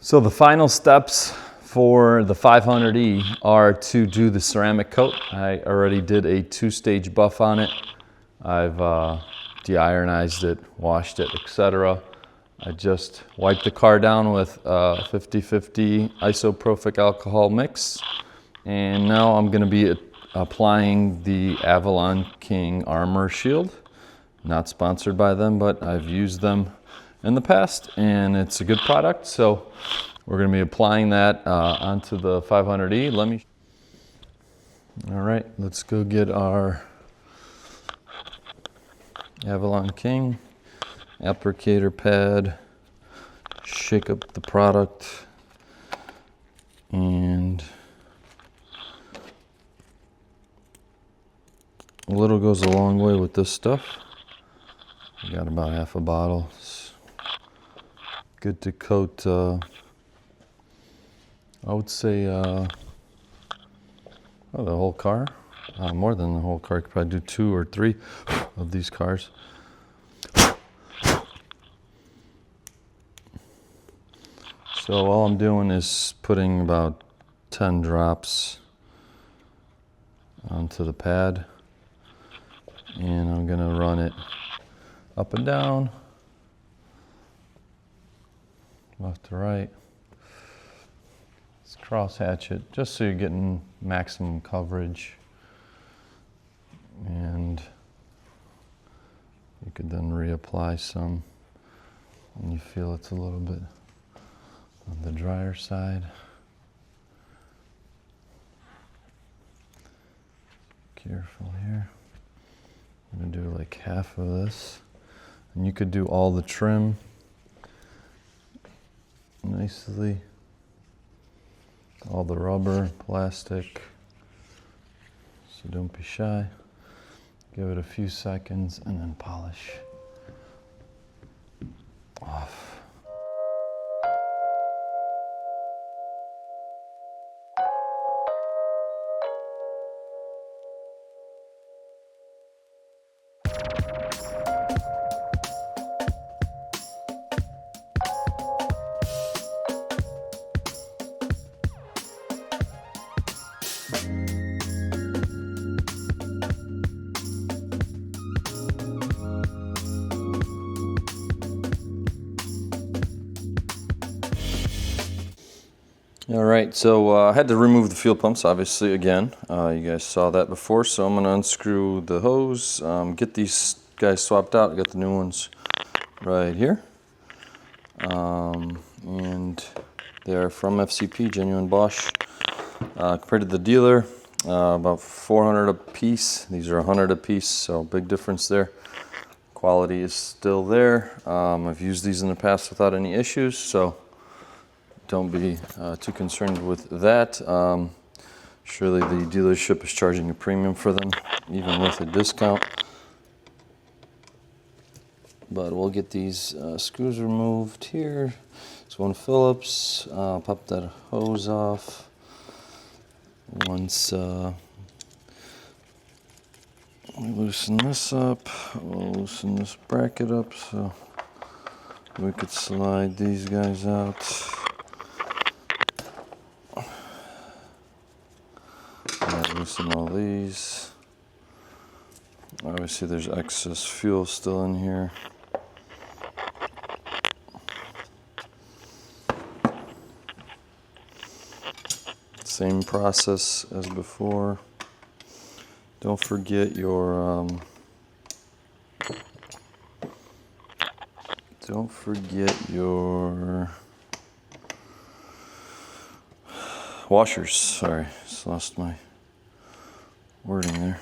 So the final steps for the 500E are to do the ceramic coat. I already did a 2-stage buff on it. I've de-ironized it, washed it, etc. I just wiped the car down with 50-50 isopropyl alcohol mix. And now I'm going to be applying the Avalon King Armor Shield. Not sponsored by them, but I've used them in the past and it's a good product. So we're going to be applying that onto the 500E. All right, let's go get our Avalon King applicator pad, shake up the product, and a little goes a long way with this stuff. I got about half a bottle. It's good to coat, I would say, the whole car. More than the whole car. You could probably do 2 or 3 of these cars. So all I'm doing is putting about 10 drops onto the pad, and I'm going to run it up and down, left to right. Let's cross hatch it just so you're getting maximum coverage, and you could then reapply some when you feel it's a little bit on the drier side. Careful here. I'm going to do like half of this. And you could do all the trim nicely. All the rubber, plastic. So don't be shy. Give it a few seconds and then polish off. All right, so I had to remove the fuel pumps, obviously, again. You guys saw that before, so I'm going to unscrew the hose, get these guys swapped out. I got the new ones right here. And they're from FCP, genuine Bosch. Compared to the dealer, about 400 a piece. These are 100 a piece, so big difference there. Quality is still there. I've used these in the past without any issues, so don't be too concerned with that. Surely the dealership is charging a premium for them, even with a discount. But we'll get these screws removed here. It's one Phillips. Pop that hose off. Once we loosen this up, we'll loosen this bracket up so we could slide these guys out. Loosen all these. Obviously there's excess fuel still in here. Same process as before. Don't forget your washers. Sorry, just lost my wording there.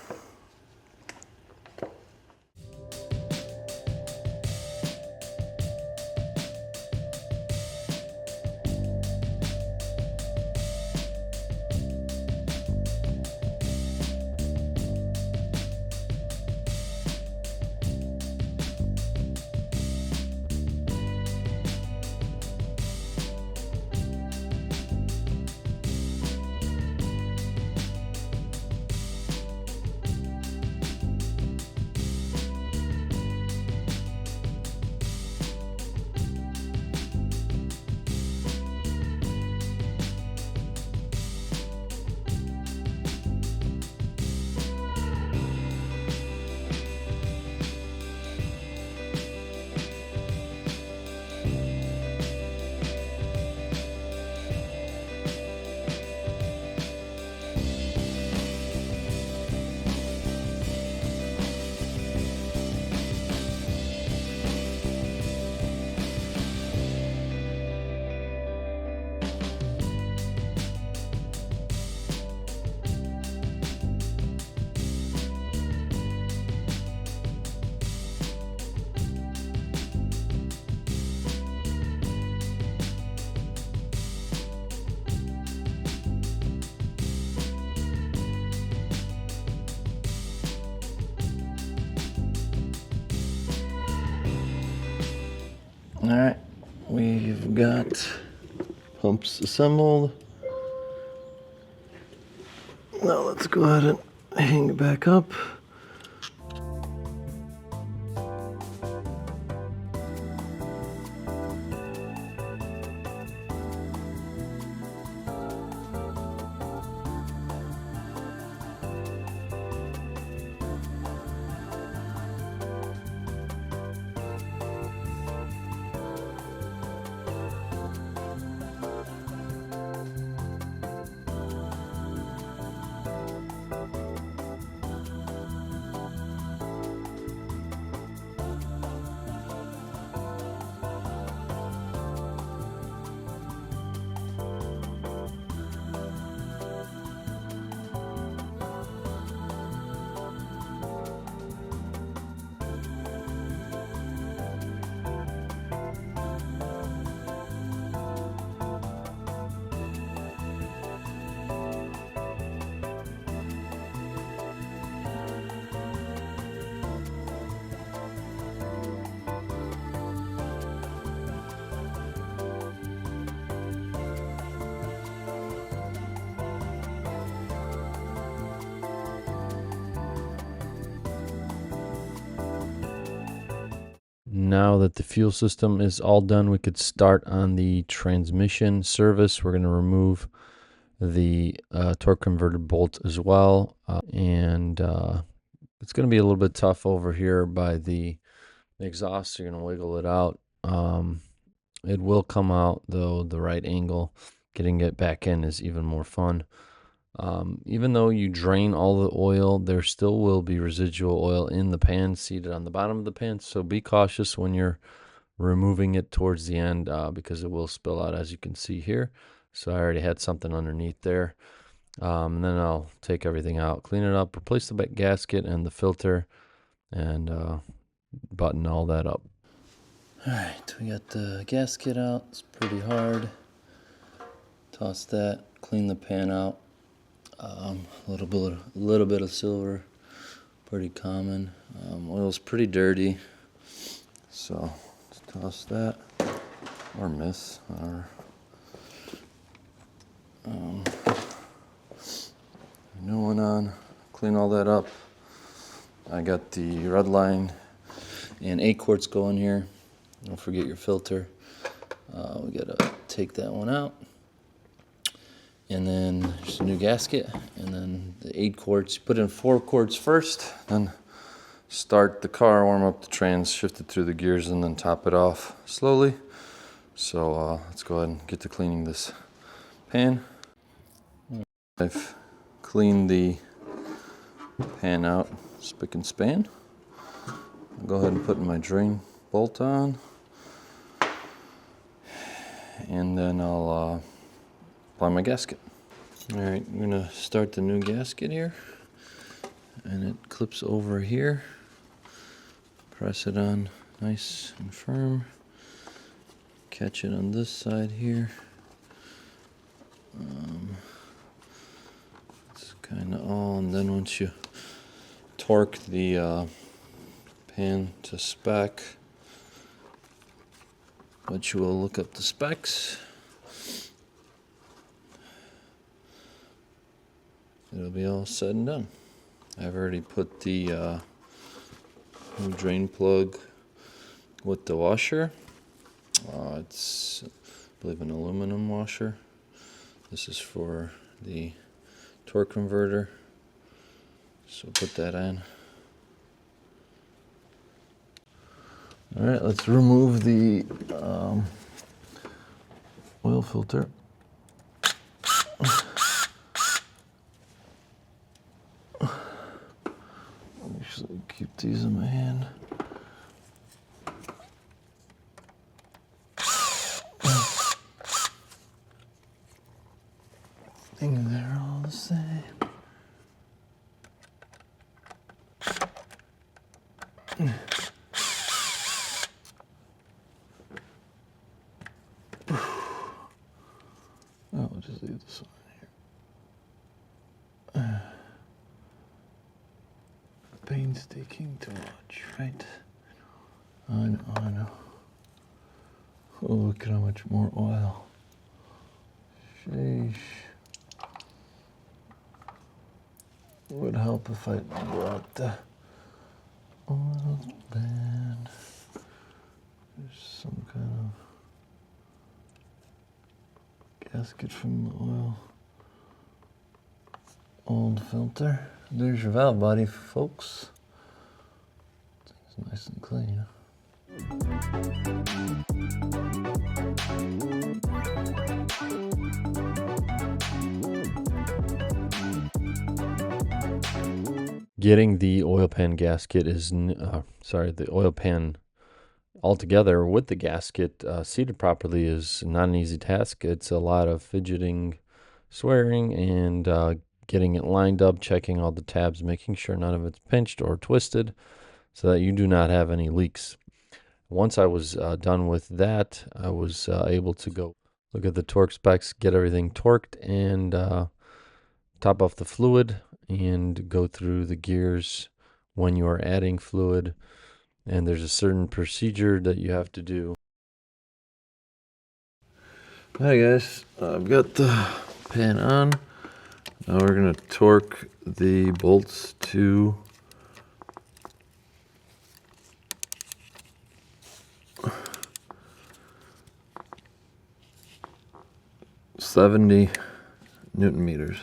All right, we've got pumps assembled. Now let's go ahead and hang it back up. Now that the fuel system is all done, we could start on the transmission service. We're going to remove the torque converter bolt as well. And it's going to be a little bit tough over here by the exhaust. You're going to wiggle it out. It will come out, though, the right angle. Getting it back in is even more fun. Even though you drain all the oil, there still will be residual oil in the pan seated on the bottom of the pan. So be cautious when you're removing it towards the end because it will spill out, as you can see here. So I already had something underneath there. And then I'll take everything out, clean it up, replace the gasket and the filter, and button all that up. All right, we got the gasket out. It's pretty hard. Toss that, clean the pan out. A little bit of silver, pretty common. Oil's pretty dirty, so let's toss that, or miss, or new one on. Clean all that up. I got the red line and 8 quarts going here. Don't forget your filter. We gotta take that one out. And then there's a new gasket, and then the 8 quarts. Put in 4 quarts first, then start the car, warm up the trans, shift it through the gears, and then top it off slowly. So let's go ahead and get to cleaning this pan. I've cleaned the pan out spick and span. I'll go ahead and put my drain bolt on, and then I'll apply my gasket. All right, I'm gonna start the new gasket here, and it clips over here. Press it on nice and firm. Catch it on this side here. It's kind of all, and then once you torque the pan to spec, but you will look up the specs. It'll be all said and done. I've already put the new drain plug with the washer. It's, I believe, an aluminum washer. This is for the torque converter. So put that on. All right, let's remove the oil filter. Usually keep these in my hand. I think they're all the same. Oh, we'll just leave this one here. Painstaking to watch, right? I know. Oh, look at how much more oil. Sheesh. It would help if I brought the oil band. There's some kind of gasket from the old filter. There's your valve body, folks. It's nice and clean. Getting the oil pan gasket is, the oil pan altogether with the gasket seated properly is not an easy task. It's a lot of fidgeting, swearing, and getting it lined up, checking all the tabs, making sure none of it's pinched or twisted so that you do not have any leaks. Once I was done with that, I was able to go look at the torque specs, get everything torqued, and top off the fluid and go through the gears when you are adding fluid. And there's a certain procedure that you have to do. Hi guys, I've got the pan on. Now we're going to torque the bolts to 70 Newton meters.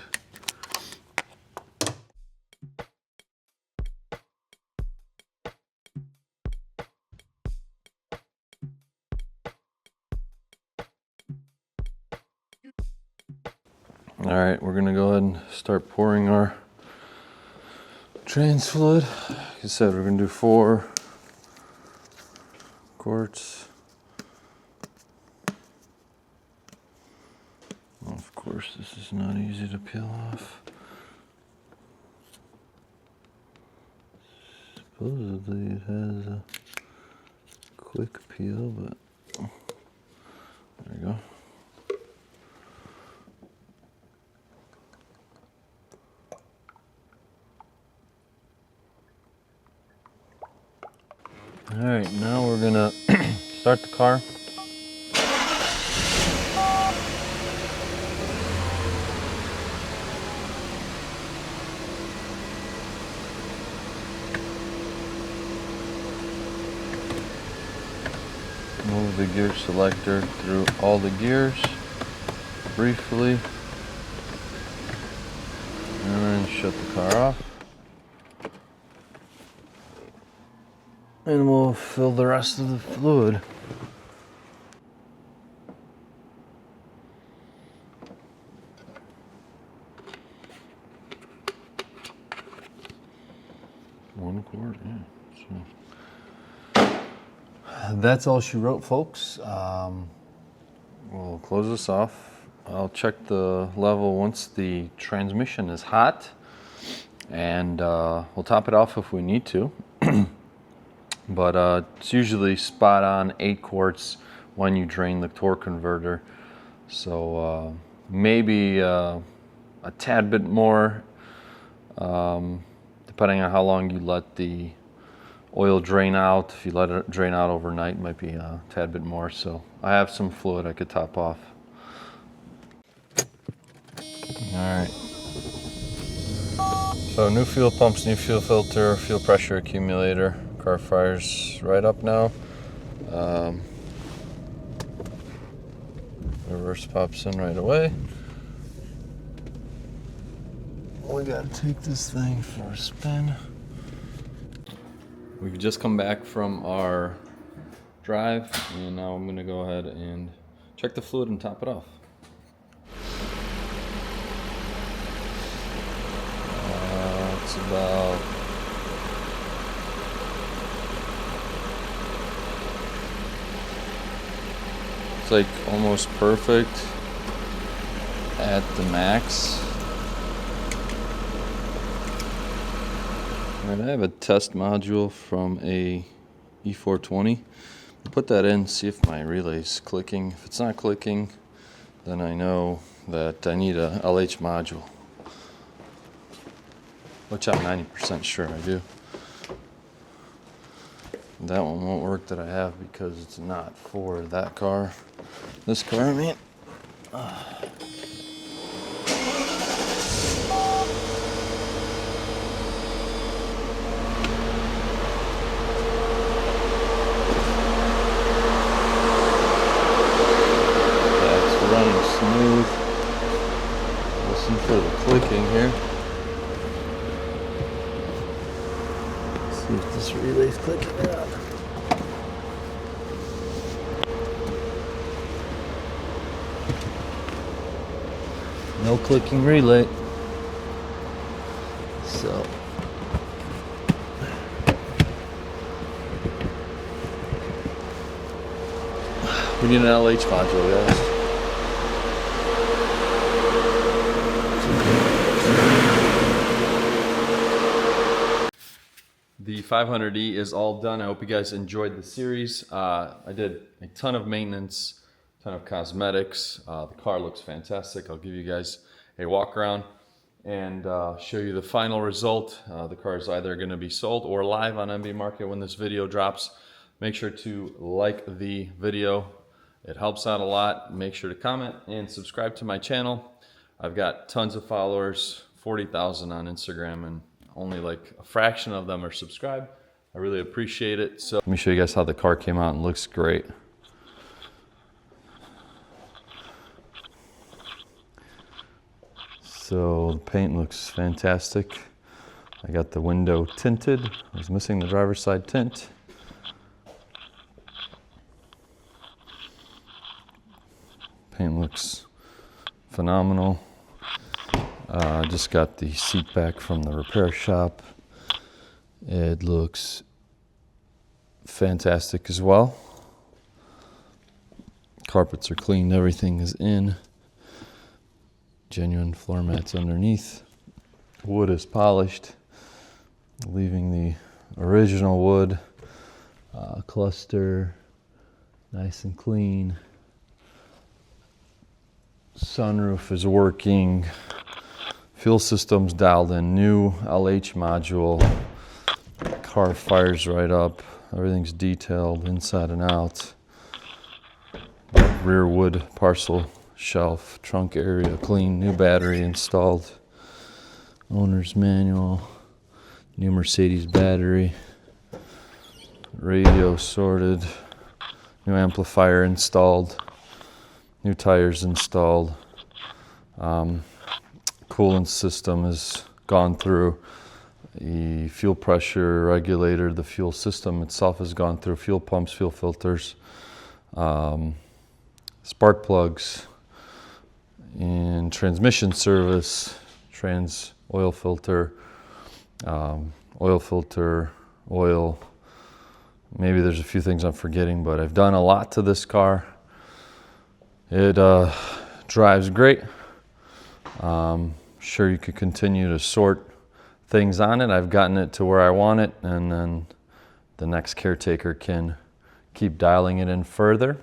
All right, we're gonna go ahead and start pouring our trans fluid. Like I said, we're gonna do 4 quarts. Well, of course, this is not easy to peel off. Supposedly it has a quick peel, but there you go. All right, now we're gonna start the car. Move the gear selector through all the gears briefly, and then shut the car off. And we'll fill the rest of the fluid. One quart, yeah. So that's all she wrote, folks. We'll close this off. I'll check the level once the transmission is hot, and we'll top it off if we need to. But it's usually spot on 8 quarts when you drain the torque converter. So maybe a tad bit more, depending on how long you let the oil drain out. If you let it drain out overnight, it might be a tad bit more. So I have some fluid I could top off. All right. So new fuel pumps, new fuel filter, fuel pressure accumulator. Car fires right up now. Reverse pops in right away. We gotta take this thing for a spin. We've just come back from our drive, and now I'm gonna go ahead and check the fluid and top it off. It's about like almost perfect at the max. All right, I have a test module from a E420. I'll put that in, see if my relay's clicking. If it's not clicking, then I know that I need a LH module, which I'm 90% sure I do. That one won't work that I have because it's not for that car. This car, I mean. That's running smooth. Listen for the clicking here. See if this relay's clicking or not. No clicking relay. So we need an LH module, guys. The 500E is all done. I hope you guys enjoyed the series. I did a ton of maintenance, ton of cosmetics. The car looks fantastic. I'll give you guys a walk around and show you the final result. The car is either going to be sold or live on MB Market when this video drops. Make sure to like the video. It helps out a lot. Make sure to comment and subscribe to my channel. I've got tons of followers, 40,000 on Instagram, and only like a fraction of them are subscribed. I really appreciate it. So let me show you guys how the car came out and looks great. So the paint looks fantastic. I got the window tinted. I was missing the driver's side tint. Paint looks phenomenal. Just got the seat back from the repair shop. It looks fantastic as well. Carpets are cleaned, everything is in. Genuine floor mats underneath. Wood is polished, leaving the original wood. Cluster, nice and clean. Sunroof is working. Fuel system's dialed in. New LH module. Car fires right up. Everything's detailed inside and out. Rear wood parcel shelf, trunk area clean. New battery installed. Owner's manual. New Mercedes battery. Radio sorted. New amplifier installed. New tires installed. Coolant system has gone through. The fuel pressure regulator, the fuel system itself has gone through. Fuel pumps, fuel filters, spark plugs, and transmission service, oil filter, oil. Maybe there's a few things I'm forgetting, but I've done a lot to this car. It drives great. Sure, you could continue to sort things on it. I've gotten it to where I want it, and then the next caretaker can keep dialing it in further.